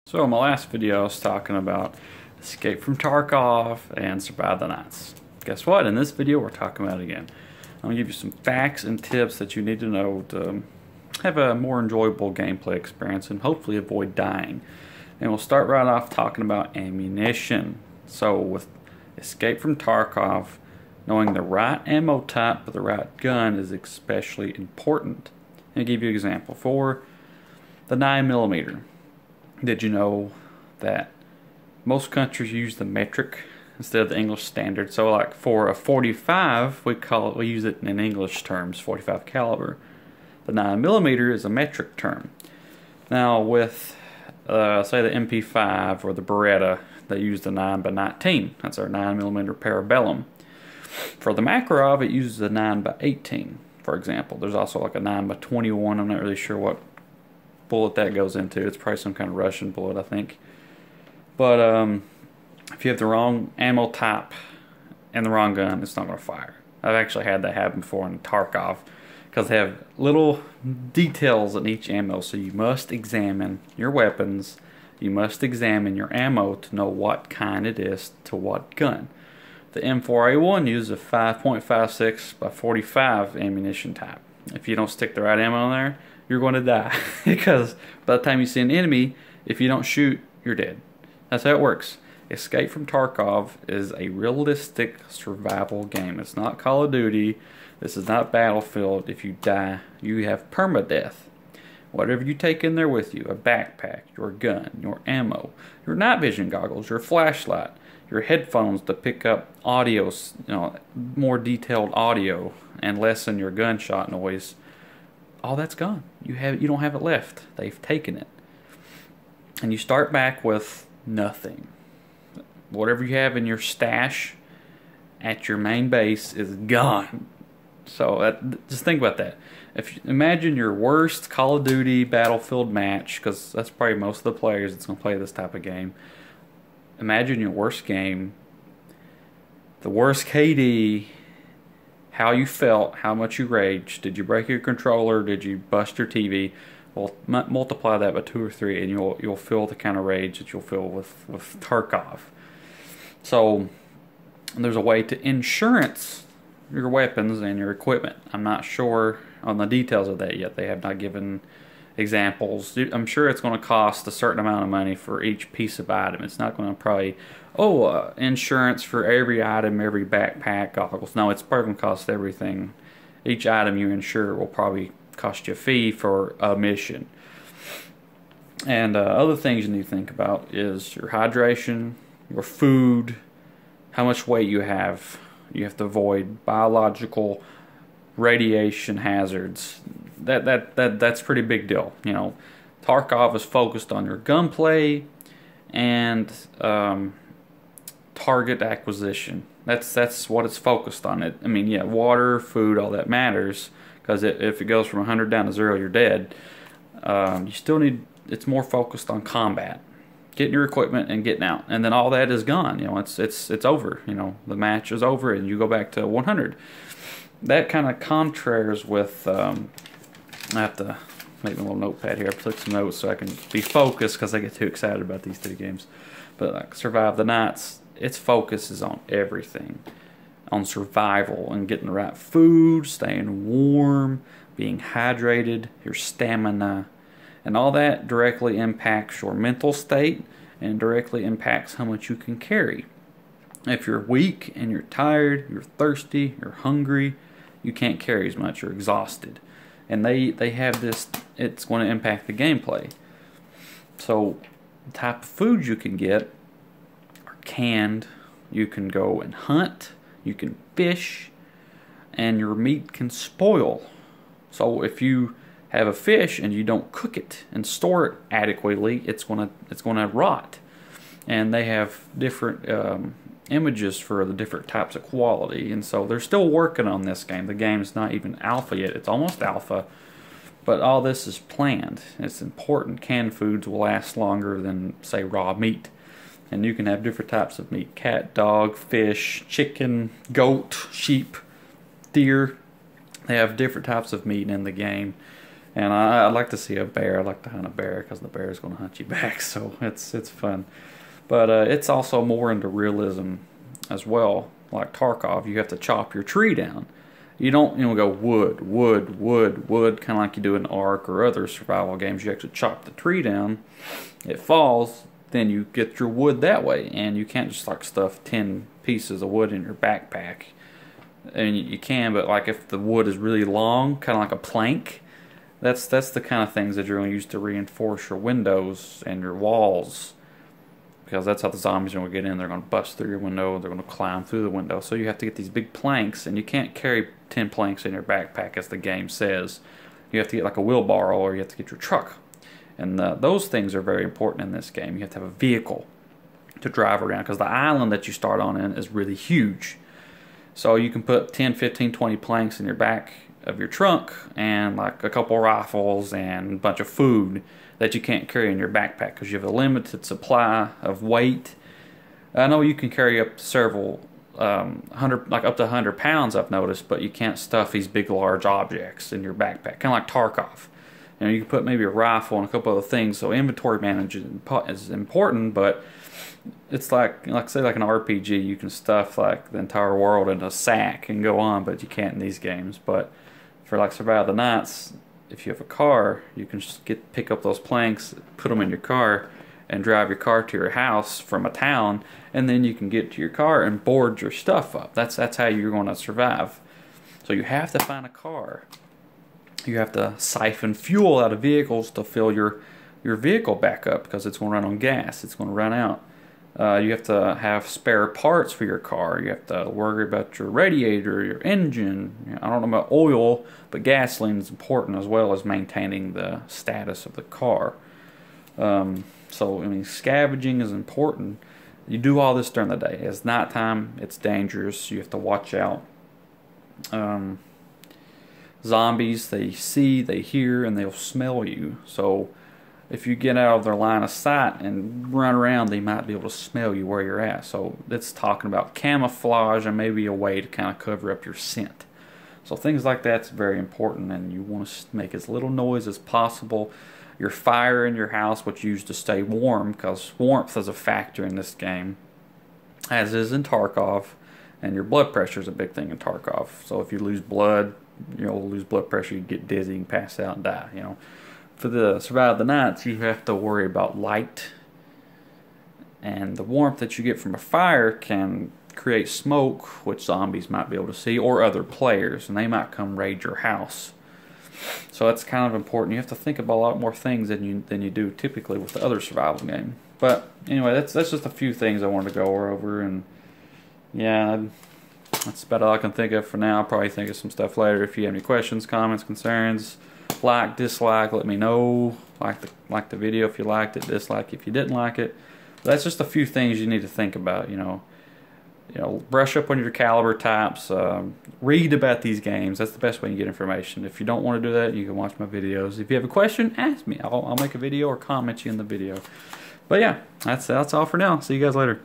So in my last video I was talking about escape from Tarkov and survive the nights. Guess what? In this video we're talking about it again. I'm going to give you some facts and tips that you need to know to have a more enjoyable gameplay experience and hopefully avoid dying. And we'll start right off talking about ammunition. So with escape from Tarkov, knowing the right ammo type for the right gun is especially important. I'll give you an example. For the 9mm. Did you know that most countries use the metric instead of the English standard? So like for a 45, we use it in English terms, 45 caliber. The 9mm is a metric term. Now with say the MP5 or the Beretta, they use the 9x19. That's our 9mm Parabellum. For the Makarov, it uses the 9x18, for example. There's also like a 9x21. I'm not really sure what bullet that goes into. It's probably some kind of Russian bullet, I think. But if you have the wrong ammo type and the wrong gun, it's not going to fire. I've actually had that happen before in Tarkov because they have little details in each ammo, so you must examine your weapons. You must examine your ammo to know what kind it is to what gun. The M4A1 uses a 5.56 by 45 ammunition type. If you don't stick the right ammo in there, you're going to die because by the time you see an enemy, if you don't shoot, you're dead. That's how it works. Escape from Tarkov is a realistic survival game. It's not Call of Duty. This is not Battlefield. If you die, you have permadeath. Whatever you take in there with you, a backpack, your gun, your ammo, your night vision goggles, your flashlight, your headphones to pick up audio, more detailed audio and lessen your gunshot noise, all that's gone. You don't have it left. They've taken it. And you start back with nothing. Whatever you have in your stash at your main base is gone. So just think about that. Imagine your worst Call of Duty Battlefield match, because that's probably most of the players that's going to play this type of game. Imagine your worst game, the worst KD, how you felt, how much you raged. Did you break your controller? Did you bust your TV? Well, multiply that by 2 or 3, and you'll feel the kind of rage that you'll feel with Tarkov. So there's a way to insurance your weapons and your equipment. I'm not sure on the details of that yet. They have not given examples. I'm sure it's going to cost a certain amount of money for each piece of item. It's not going to probably, insurance for every item, every backpack, goggles. No, it's probably going to cost everything. Each item you insure will probably cost you a fee for a mission. And other things you need to think about is your hydration, your food, how much weight you have. You have to avoid biological radiation hazards. That's a pretty big deal. Tarkov is focused on your gunplay and target acquisition. That's what it's focused on. Water, food, all that matters, because if it goes from 100 down to 0, you're dead. You still need. It's more focused on combat, getting your equipment and getting out, and then all that is gone. It's over. The match is over, and you go back to 100. That kind of contrasts with. I have to make my little notepad here. I took some notes so I can be focused because I get too excited about these 2 games. But like Survive the Nights, its focus is on everything. On survival and getting the right food, staying warm, being hydrated, your stamina. And all that directly impacts your mental state and directly impacts how much you can carry. If you're weak and you're tired, you're thirsty, you're hungry, you can't carry as much, you're exhausted. And they have this, it's going to impact the gameplay. So the type of food you can get are canned. You can go and hunt, you can fish, and your meat can spoil. So if you have a fish and you don't cook it and store it adequately, it's gonna rot. And they have different images for the different types of quality, and so they're still working on this game. The game's not even alpha yet. It's almost alpha, but all this is planned. It's important. Canned foods will last longer than, say, raw meat, and you can have different types of meat: cat, dog, fish, chicken, goat, sheep, deer. They have different types of meat in the game, And I'd like to see a bear. I'd like to hunt a bear because the bear is going to hunt you back. So it's fun. But it's also more into realism as well. Like Tarkov, you have to chop your tree down. You don't go wood, wood, wood, wood, kind of like you do in Ark or other survival games. You actually chop the tree down. It falls, then you get your wood that way. And you can't just like stuff 10 pieces of wood in your backpack. And you can, but like if the wood is really long, kind of like a plank, that's the kind of things that you're going to use to reinforce your windows and your walls. Because that's how the zombies are going to get in. They're going to bust through your window. They're going to climb through the window. So you have to get these big planks, and you can't carry 10 planks in your backpack as the game says. You have to get like a wheelbarrow, or you have to get your truck. And those things are very important in this game. You have to have a vehicle to drive around, because the island that you start on in is really huge. So you can put 10, 15, 20 planks in your back of your trunk, and like a couple rifles and a bunch of food that you can't carry in your backpack because you have a limited supply of weight. I know you can carry up to several up to 100 pounds, I've noticed, but you can't stuff these big large objects in your backpack, kind of like Tarkov. You can put maybe a rifle and a couple other things. So inventory management is important, but it's like say like an RPG, you can stuff like the entire world in a sack and go on, but you can't in these games. But for like Survival the Nights, if you have a car, you can just pick up those planks, put them in your car, and drive your car to your house from a town, and then you can get to your car and board your stuff up. That's how you're going to survive. So you have to find a car. You have to siphon fuel out of vehicles to fill your vehicle back up, because it's going to run on gas. It's going to run out. You have to have spare parts for your car. You have to worry about your radiator, your engine. I don't know about oil, but gasoline is important, as well as maintaining the status of the car. So, scavenging is important. You do all this during the day. It's nighttime. It's dangerous. You have to watch out. Zombies, they see, they hear, and they'll smell you. So if you get out of their line of sight and run around, they might be able to smell you where you're at. So it's talking about camouflage and maybe a way to kind of cover up your scent. So things like that's very important, and you want to make as little noise as possible. Your fire in your house, which you use to stay warm, because warmth is a factor in this game, as is in Tarkov, and your blood pressure is a big thing in Tarkov. So if you lose blood, you'll lose blood pressure, you get dizzy, and pass out and die. For the Survival the Nights, you have to worry about light, and the warmth that you get from a fire can create smoke, which zombies might be able to see, or other players, and they might come raid your house. So that's kind of important. You have to think about a lot more things than you do typically with the other survival game. But anyway, that's just a few things I wanted to go over, and yeah, that's about all I can think of for now. I'll probably think of some stuff later. If you have any questions, comments, concerns, like, dislike, let me know. Like the video if you liked it, dislike if you didn't like it. But that's just a few things you need to think about. Brush up on your caliber types. Read about these games. That's the best way to get information. If you don't want to do that, you can watch my videos. If you have a question, ask me. I'll make a video or comment you in the video. But yeah, that's all for now. See you guys later.